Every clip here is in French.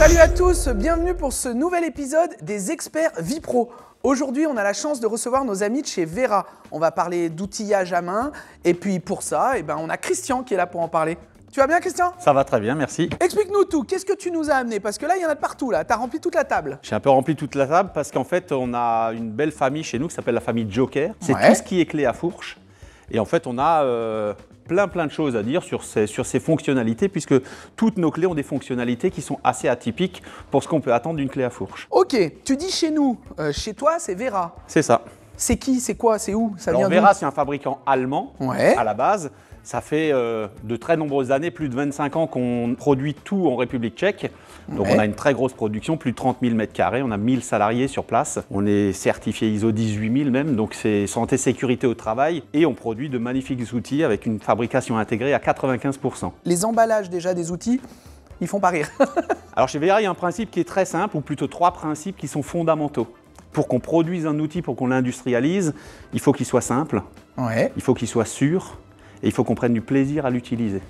Salut à tous, bienvenue pour ce nouvel épisode des experts Vipro. Aujourd'hui, on a la chance de recevoir nos amis de chez Vera. On va parler d'outillage à main et puis pour ça, on a Christian qui est là pour en parler. Tu vas bien, Christian? Ça va très bien, merci. Explique-nous tout, qu'est-ce que tu nous as amené? Parce que là, il y en a de partout, là. Tu as rempli toute la table. J'ai un peu rempli toute la table parce qu'en fait, on a une belle famille chez nous qui s'appelle la famille Joker. C'est tout ce qui est clé à fourche. Et en fait, on a plein de choses à dire sur ces fonctionnalités puisque toutes nos clés ont des fonctionnalités qui sont assez atypiques pour ce qu'on peut attendre d'une clé à fourche. Ok, tu dis chez nous, chez toi, c'est Vera. C'est ça. C'est qui? C'est quoi? C'est où? Ça Alors, vient Vera, c'est un fabricant allemand Ouais. à la base. Ça fait de très nombreuses années, plus de 25 ans qu'on produit tout en République tchèque. Donc on a une très grosse production, plus de 30 000 m², on a 1000 salariés sur place. On est certifié ISO 18000 même, donc c'est santé sécurité au travail. Et on produit de magnifiques outils avec une fabrication intégrée à 95%. Les emballages déjà des outils, ils font pas rire. Alors chez Vera, il y a un principe qui est très simple, ou plutôt 3 principes qui sont fondamentaux. Pour qu'on produise un outil, pour qu'on l'industrialise, il faut qu'il soit simple, il faut qu'il soit sûr, et il faut qu'on prenne du plaisir à l'utiliser.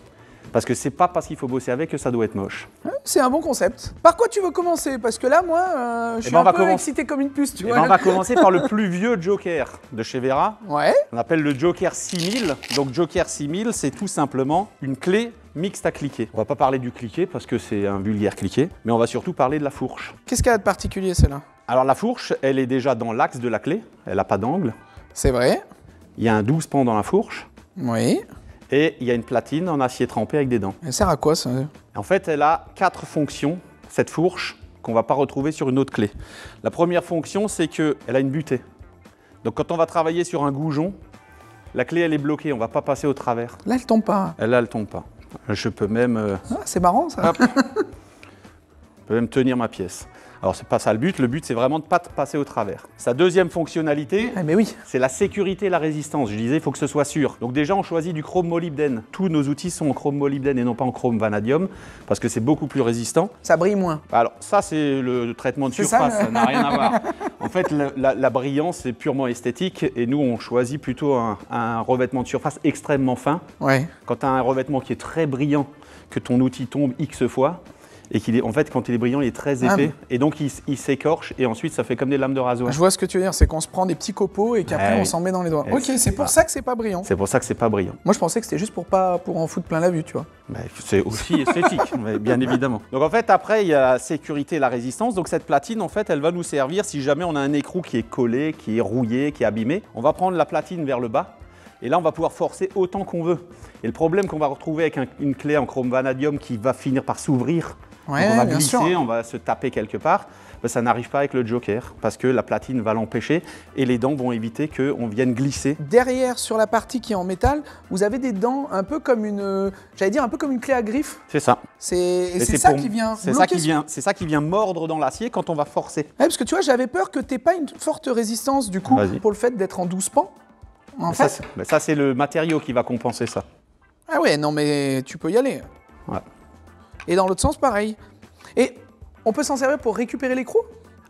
Parce que c'est pas parce qu'il faut bosser avec que ça doit être moche. C'est un bon concept. Par quoi tu veux commencer? Parce que là, moi, je suis un peu excité comme une puce, tu vois. On va commencer par le plus vieux Joker de chez Vera. Ouais. On appelle le Joker 6000. Donc Joker 6000, c'est tout simplement une clé mixte à cliquer. On va pas parler du cliquet parce que c'est un vulgaire cliquet, mais on va surtout parler de la fourche. Qu'est-ce qu'elle a de particulier, celle-là? Alors la fourche, elle est déjà dans l'axe de la clé. Elle n'a pas d'angle. C'est vrai. Il y a un 12 pans dans la fourche. Oui. Et il y a une platine en acier trempé avec des dents. Elle sert à quoi, ça? En fait, elle a 4 fonctions, cette fourche, qu'on ne va pas retrouver sur une autre clé. La première fonction, c'est qu'elle a une butée. Donc quand on va travailler sur un goujon, la clé, elle est bloquée, on ne va pas passer au travers. Là, elle tombe pas. Là, elle ne tombe pas. Je peux même... Ah, c'est marrant, ça. Je peux même tenir ma pièce. Alors, c'est pas ça le but c'est vraiment de ne pas passer au travers. Sa deuxième fonctionnalité, mais oui. c'est la sécurité et la résistance. Je disais, il faut que ce soit sûr. Donc déjà, on choisit du chrome molybdène. Tous nos outils sont en chrome molybdène et non pas en chrome vanadium, parce que c'est beaucoup plus résistant. Ça brille moins. Alors, ça, c'est le traitement de surface, ça n'a rien à voir. En fait, la brillance, c'est purement esthétique, et nous, on choisit plutôt un revêtement de surface extrêmement fin. Ouais. Quand tu as un revêtement qui est très brillant, que ton outil tombe X fois, et en fait, quand il est brillant, il est très épais, et donc il s'écorche, et ensuite ça fait comme des lames de rasoir. Je vois ce que tu veux dire, c'est qu'on se prend des petits copeaux et qu'après on s'en met dans les doigts. Ok, c'est pour ça que c'est pas brillant. C'est pour ça que c'est pas brillant. Moi je pensais que c'était juste pour en foutre plein la vue, tu vois. C'est aussi esthétique, bien évidemment. Donc en fait, après, il y a la sécurité et la résistance. Donc cette platine, en fait, elle va nous servir si jamais on a un écrou qui est collé, qui est rouillé, qui est abîmé. On va prendre la platine vers le bas. Et là, on va pouvoir forcer autant qu'on veut. Et le problème qu'on va retrouver avec une clé en chrome vanadium qui va finir par s'ouvrir, on va glisser, on va se taper quelque part, ça n'arrive pas avec le Joker parce que la platine va l'empêcher et les dents vont éviter qu'on vienne glisser. Derrière, sur la partie qui est en métal, vous avez des dents un peu comme une, j'allais dire un peu comme une clé à griffe. C'est ça. C'est ça qui vient bloquer. C'est ça qui vient mordre dans l'acier quand on va forcer. Ouais, parce que tu vois, j'avais peur que tu n'aies pas une forte résistance du coup pour le fait d'être en 12 pans. Ça, c'est le matériau qui va compenser ça. Ah ouais, non mais tu peux y aller. Ouais. Et dans l'autre sens, pareil. Et on peut s'en servir pour récupérer l'écrou?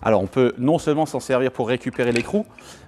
Alors, on peut non seulement s'en servir pour récupérer l'écrou,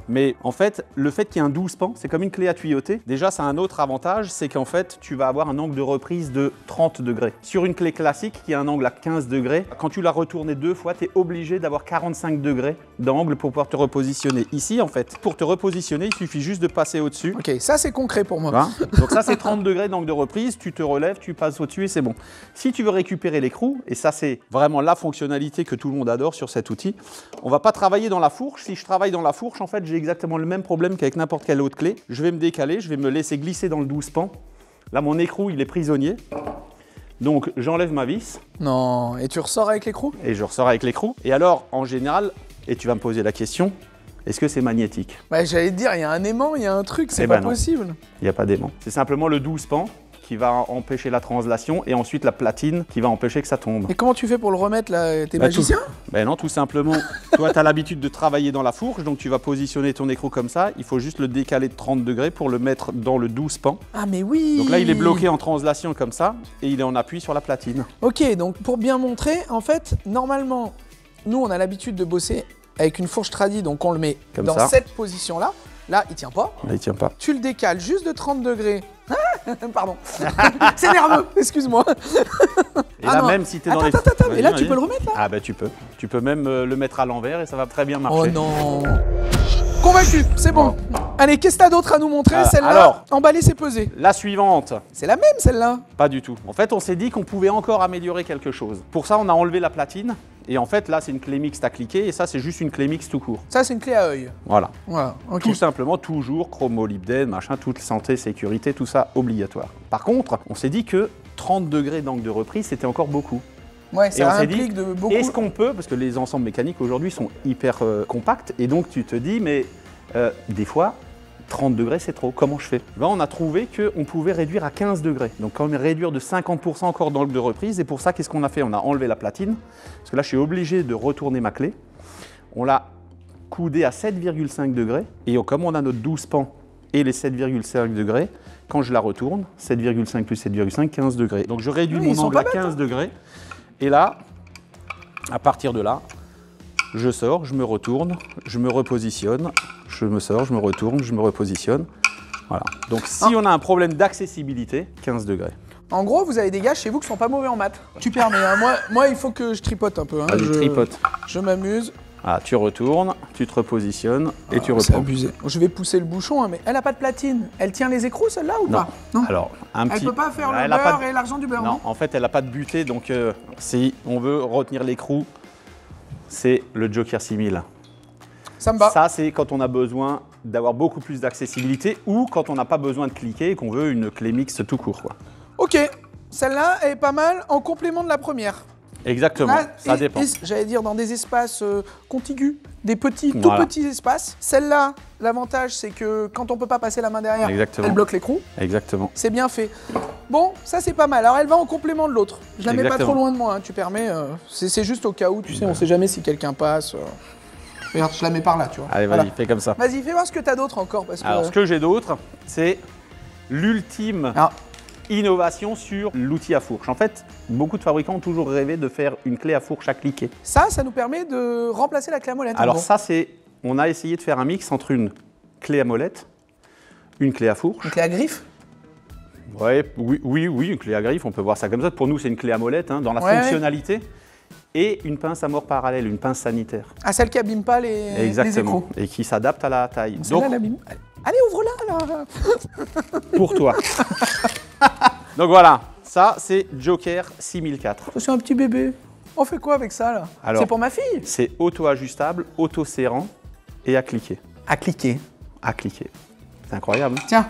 mais en fait, le fait qu'il y ait un 12 pans, c'est comme une clé à tuyauter. Déjà, ça a un autre avantage, c'est qu'en fait, tu vas avoir un angle de reprise de 30 degrés. Sur une clé classique qui a un angle à 15 degrés, quand tu l'as retournée 2 fois, tu es obligé d'avoir 45 degrés d'angle pour pouvoir te repositionner. Ici, en fait, pour te repositionner, il suffit juste de passer au-dessus. Ok, ça c'est concret pour moi. Voilà. Donc ça, c'est 30 degrés d'angle de reprise, tu te relèves, tu passes au-dessus et c'est bon. Si tu veux récupérer l'écrou, et ça c'est vraiment la fonctionnalité que tout le monde adore sur cet outil, on ne va pas travailler dans la fourche. Si je travaille dans la fourche, en fait, j'ai exactement le même problème qu'avec n'importe quelle autre clé. Je vais me décaler, je vais me laisser glisser dans le 12 pans. Là, mon écrou, il est prisonnier. Donc, j'enlève ma vis. Non, et tu ressors avec l'écrou? Et je ressors avec l'écrou. Et alors, en général, et tu vas me poser la question, est-ce que c'est magnétique? J'allais te dire, il y a un aimant, il y a un truc, c'est pas possible. Il n'y a pas d'aimant. C'est simplement le 12 pans qui va empêcher la translation et ensuite la platine qui va empêcher que ça tombe. Et comment tu fais pour le remettre là? T'es magicien? Non, tout simplement. Toi, tu as l'habitude de travailler dans la fourche, donc tu vas positionner ton écrou comme ça. Il faut juste le décaler de 30 degrés pour le mettre dans le 12 pans. Ah mais oui! Donc là, il est bloqué en translation comme ça et il est en appui sur la platine. Ok, donc pour bien montrer, en fait, normalement, nous, on a l'habitude de bosser avec une fourche tradi, donc on le met comme dans cette position-là. Là, il tient pas. Là, il tient pas. Tu le décales juste de 30 degrés. Ah, Pardon. C'est nerveux, excuse-moi. Et là, même si tu es dans les... Attends, et là, tu peux le remettre, là? Ah bah tu peux. Tu peux même le mettre à l'envers et ça va très bien marcher. Oh non. Convaincu, c'est bon. Allez, qu'est-ce que t'as d'autre à nous montrer? Celle-là, alors, emballer, c'est peser. La suivante. C'est la même, celle-là? Pas du tout. En fait, on s'est dit qu'on pouvait encore améliorer quelque chose. Pour ça, on a enlevé la platine. Et en fait, là, c'est une clé mixte à cliquer. Et ça, c'est juste une clé mixte tout court. Ça, c'est une clé à œil. Voilà. Voilà, ok. Tout simplement, toujours chromolybdène, machin, toute santé, sécurité, tout ça obligatoire. Par contre, on s'est dit que 30 degrés d'angle de reprise, c'était encore beaucoup. Ouais, Et ça on s'est implique dit, de beaucoup. est-ce qu'on peut, parce que les ensembles mécaniques aujourd'hui sont hyper compacts, et donc tu te dis, mais des fois, 30 degrés c'est trop, comment je fais? Ben, on a trouvé qu'on pouvait réduire à 15 degrés, donc quand même réduire de 50% encore d'angle de reprise, et pour ça, qu'est-ce qu'on a fait? On a enlevé la platine, parce que là, je suis obligé de retourner ma clé. On l'a coudé à 7,5 degrés, et comme on a notre 12 pans et les 7,5 degrés, quand je la retourne, 7,5 plus 7,5, 15 degrés. Donc je réduis mon angle à 15 degrés. Et là, à partir de là, je sors, je me retourne, je me repositionne, je me sors, je me retourne, je me repositionne. Voilà. Donc si on a un problème d'accessibilité, 15 degrés. En gros, vous avez des gars chez vous qui sont pas mauvais en maths. Tu permets, hein. Moi, il faut que je tripote un peu. Hein. Vas-y, tripote. Je m'amuse. Ah, tu retournes, tu te repositionnes et tu C'est reprends. abusé. Je vais pousser le bouchon, hein, mais elle a pas de platine. Elle tient les écrous, celle-là, ou pas? Non. Alors, un petit... Elle peut pas faire Elle le a pas beurre de- et l'argent du beurre, Non, en fait, elle n'a pas de butée, donc si on veut retenir l'écrou, c'est le Joker 6000. Ça me va. Ça, c'est quand on a besoin d'avoir beaucoup plus d'accessibilité ou quand on n'a pas besoin de cliquer et qu'on veut une clé mixte tout court, quoi. Ok, celle-là est pas mal en complément de la première. Exactement, Là, ça dépend. J'allais dire dans des espaces contigus, des petits, tout Voilà. petits espaces. Celle-là, l'avantage, c'est que quand on peut pas passer la main derrière, Exactement. elle bloque l'écrou. Exactement. C'est bien fait. Bon, ça c'est pas mal. Alors elle va en complément de l'autre. Je la mets pas Exactement. trop loin de moi, hein, tu permets. C'est juste au cas où, tu sais, on sait jamais si quelqu'un passe. Regarde, je la mets par là, tu vois. Allez, vas-y, Voilà. fais comme ça. Vas-y, fais voir ce que t'as d'autre encore. Parce que... Alors, ce que j'ai d'autre, c'est l'ultime Alors, innovation sur l'outil à fourche. En fait, beaucoup de fabricants ont toujours rêvé de faire une clé à fourche à cliquer. ça nous permet de remplacer la clé à molette. en Alors gros. ça, on a essayé de faire un mix entre une clé à molette, une clé à fourche. Une clé à griffe. Ouais, oui, une clé à griffe, on peut voir ça comme ça. Pour nous, c'est une clé à molette, hein, dans la Ouais, fonctionnalité. Et une pince à mort parallèle, une pince sanitaire. Ah, celle qui abîme pas les Exactement. écrous. Et qui s'adapte à la taille. Celle-là, Donc, elle abîme. Allez, ouvre-la là. pour toi. Donc voilà, ça, c'est Joker 6004. C'est un petit bébé. On fait quoi avec ça là? Alors, C'est pour ma fille? C'est auto-ajustable, auto-serrant et à cliquer. À cliquer. À cliquer. C'est incroyable. Hein. Tiens.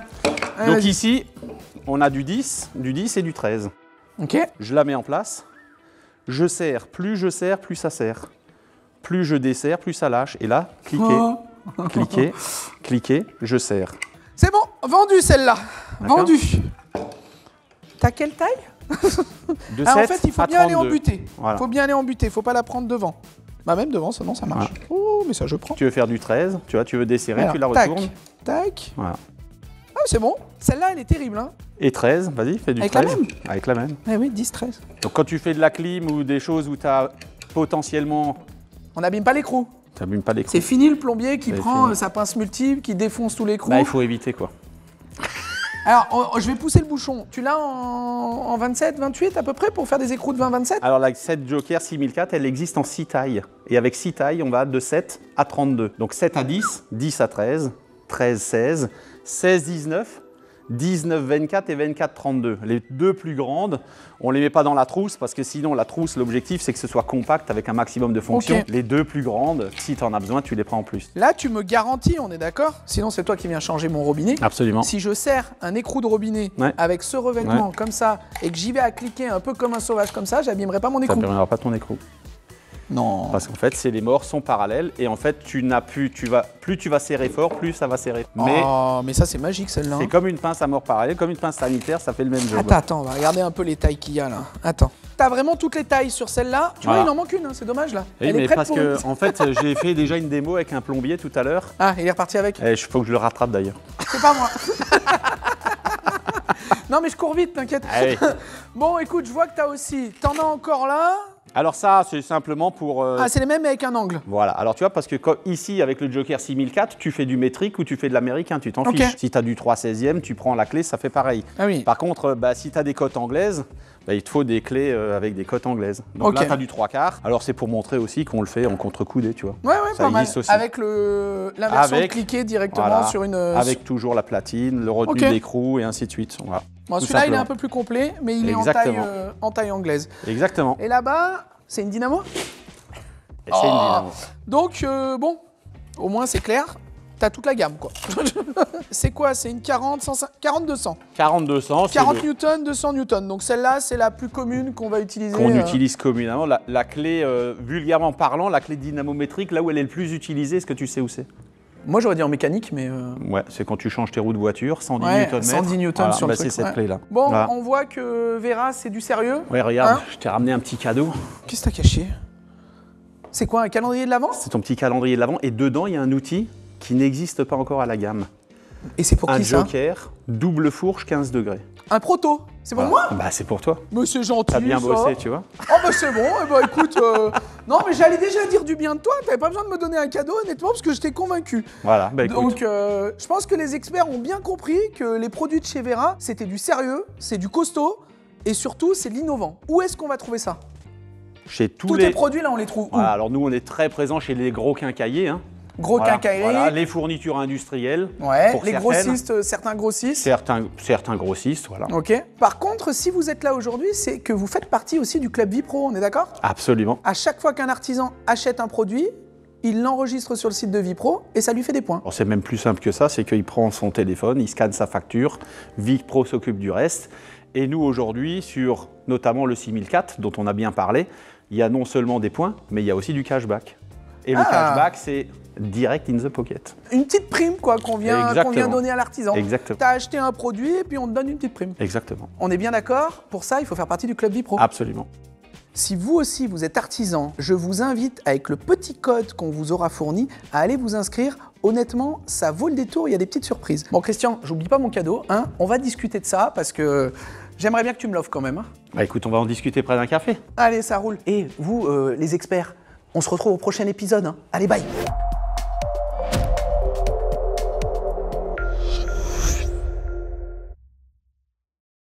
Donc Vas-y. ici, on a du 10 et du 13. Ok. Je la mets en place. Je serre, plus ça serre. Plus je desserre, plus ça lâche. Et là, cliquez, Oh. cliquez, cliquez, je serre. C'est bon, vendu celle-là. D'accord. Vendu. T'as quelle taille? De Ah, en 7 fait, il faut à bien aller en 32. butée. Voilà. Faut bien aller en butée, faut pas la prendre devant. Bah même devant, sinon ça marche. Oh, mais ça je prends. Tu veux faire du 13, tu vois, tu veux desserrer, Alors, tu la tac, retournes. tac. Voilà. Ah, c'est bon. Celle-là, elle est terrible. Hein. Et 13, vas-y, fais du Avec la 13. même Avec la même. Eh oui, 10, 13. Donc quand tu fais de la clim ou des choses où tu as potentiellement... On n'abîme pas l'écrou. Tu n'abîmes pas l'écrou. C'est fini le plombier qui C'est prend fini. sa pince multiple, qui défonce tout l'écrou. Bah, il faut éviter quoi. Alors, je vais pousser le bouchon. Tu l'as en 27, 28 à peu près pour faire des écrous de 20-27? Alors la 7 Joker 6004, elle existe en 6 tailles. Et avec 6 tailles, on va de 7 à 32. Donc 7 à 10, 10 à 13, 13 16, 16 19, 19 24 et 24 32. Les deux plus grandes, on ne les met pas dans la trousse parce que sinon la trousse, l'objectif c'est que ce soit compact avec un maximum de fonctions. Ok. Les deux plus grandes, si tu en as besoin, tu les prends en plus. Là, tu me garantis, on est d'accord? Sinon, c'est toi qui viens changer mon robinet. Absolument. Si je serre un écrou de robinet Ouais. avec ce revêtement comme ça et que j'y vais à cliquer un peu comme un sauvage comme ça, j'abîmerai pas mon Ça écrou. ne permettra pas ton écrou. Non. Parce qu'en fait, les morts sont parallèles et en fait, plus tu vas serrer fort, plus ça va serrer. Mais Mais ça, c'est magique celle-là. c'est comme une pince à mort parallèle, comme une pince sanitaire, ça fait le même job. Attends, on va regarder un peu les tailles qu'il y a là. Attends. T'as vraiment toutes les tailles sur celle-là. Tu vois, Voilà. il en manque une, hein, c'est dommage là. Oui, Elle est mais prête parce pour que, en fait, j'ai fait déjà une démo avec un plombier tout à l'heure. Ah, il est reparti avec. Il faut que je le rattrape d'ailleurs. C'est pas moi. Non, mais je cours vite, t'inquiète. Allez. Bon, écoute, je vois que t'as aussi. T'en as encore là. Alors ça, c'est simplement pour... Ah, c'est les mêmes mais avec un angle. Voilà, alors tu vois, parce que ici, avec le Joker 6004, tu fais du métrique ou tu fais de l'américain, tu t'en Ok. fiches. Si tu as du 3/16e, tu prends la clé, ça fait pareil. Ah oui. Par contre, si tu as des cotes anglaises, il te faut des clés avec des cotes anglaises. Donc Ok. là, tu as du 3/4. Alors c'est pour montrer aussi qu'on le fait en contre-coudé, tu vois. Ouais, Ça pas mal. existe aussi. Avec l'inversion de Avec- cliquer directement Voilà. sur une... Avec toujours la platine, le retenu Ok. d'écrou et ainsi de suite. Voilà. Bon, Tout celui-là, il est un simplement. peu plus complet, mais il est Exactement. en taille anglaise. Exactement. Et là-bas, c'est une dynamo. Et c'est une dynamo. Donc, bon, au moins c'est clair. T'as toute la gamme, quoi. C'est quoi? C'est une 40, 105, 40-200. 40-200, c'est 40 le- newtons, 200 newtons. Donc celle-là, c'est la plus commune qu'on va utiliser. qu'on utilise communément. La clé, vulgairement parlant, la clé dynamométrique, là où elle est le plus utilisée, est-ce que tu sais où c'est? Moi, j'aurais dit en mécanique, mais... Ouais, c'est quand tu changes tes roues de voiture, 110 Ouais, Nm. 110 newtons sur le c'est truc, cette ouais. clé-là. Bon, Voilà. on voit que Vera, c'est du sérieux. Ouais, regarde, Hein je t'ai ramené un petit cadeau. Qu'est-ce que t'as caché? C'est quoi, un calendrier de l'Avent? C'est ton petit calendrier de l'Avent. Et dedans, il y a un outil qui n'existe pas encore à la gamme. Et c'est pour Un qui, ça? Joker, double fourche, 15 degrés. Un proto. C'est pour Voilà. moi? Bah, c'est pour toi. Mais c'est gentil, T'as bien ça. bossé, tu vois. Oh bah c'est bon, eh bah écoute, non mais j'allais déjà dire du bien de toi, t'avais pas besoin de me donner un cadeau honnêtement parce que je t'ai convaincu. Voilà, bah écoute. Donc je pense que les experts ont bien compris que les produits de chez Vera, c'était du sérieux, c'est du costaud et surtout c'est de l'innovant. Où est-ce qu'on va trouver ça? Chez tous Tous les... tes produits là on les trouve où? Voilà, alors nous, on est très présents chez les gros quincailliers. Hein. Gros Voilà, quincaillerie, voilà, les fournitures industrielles. ouais, pour les certaines. grossistes, certains grossistes. Certains grossistes, voilà. Ok. Par contre, si vous êtes là aujourd'hui, c'est que vous faites partie aussi du club Vipro, on est d'accord? Absolument. À chaque fois qu'un artisan achète un produit, il l'enregistre sur le site de Vipro et ça lui fait des points. Alors, c'est même plus simple que ça, c'est qu'il prend son téléphone, il scanne sa facture, Vipro s'occupe du reste. Et nous, aujourd'hui, sur notamment le 6004, dont on a bien parlé, il y a non seulement des points, mais il y a aussi du cashback. Et le Ah. cashback, c'est direct in the pocket. Une petite prime quoi qu'on vient Exactement. donner à l'artisan. Exactement. T'as acheté un produit et puis on te donne une petite prime. Exactement. On est bien d'accord? Pour ça, il faut faire partie du club Vipro. Absolument. Si vous aussi vous êtes artisan, je vous invite avec le petit code qu'on vous aura fourni à aller vous inscrire. Honnêtement, ça vaut le détour, il y a des petites surprises. Bon Christian, j'oublie pas mon cadeau, hein. On va discuter de ça parce que j'aimerais bien que tu me l'offres quand même. Hein. Bah écoute, on va en discuter près d'un café. Allez, ça roule. Et vous, les experts, on se retrouve au prochain épisode. Hein. Allez, bye.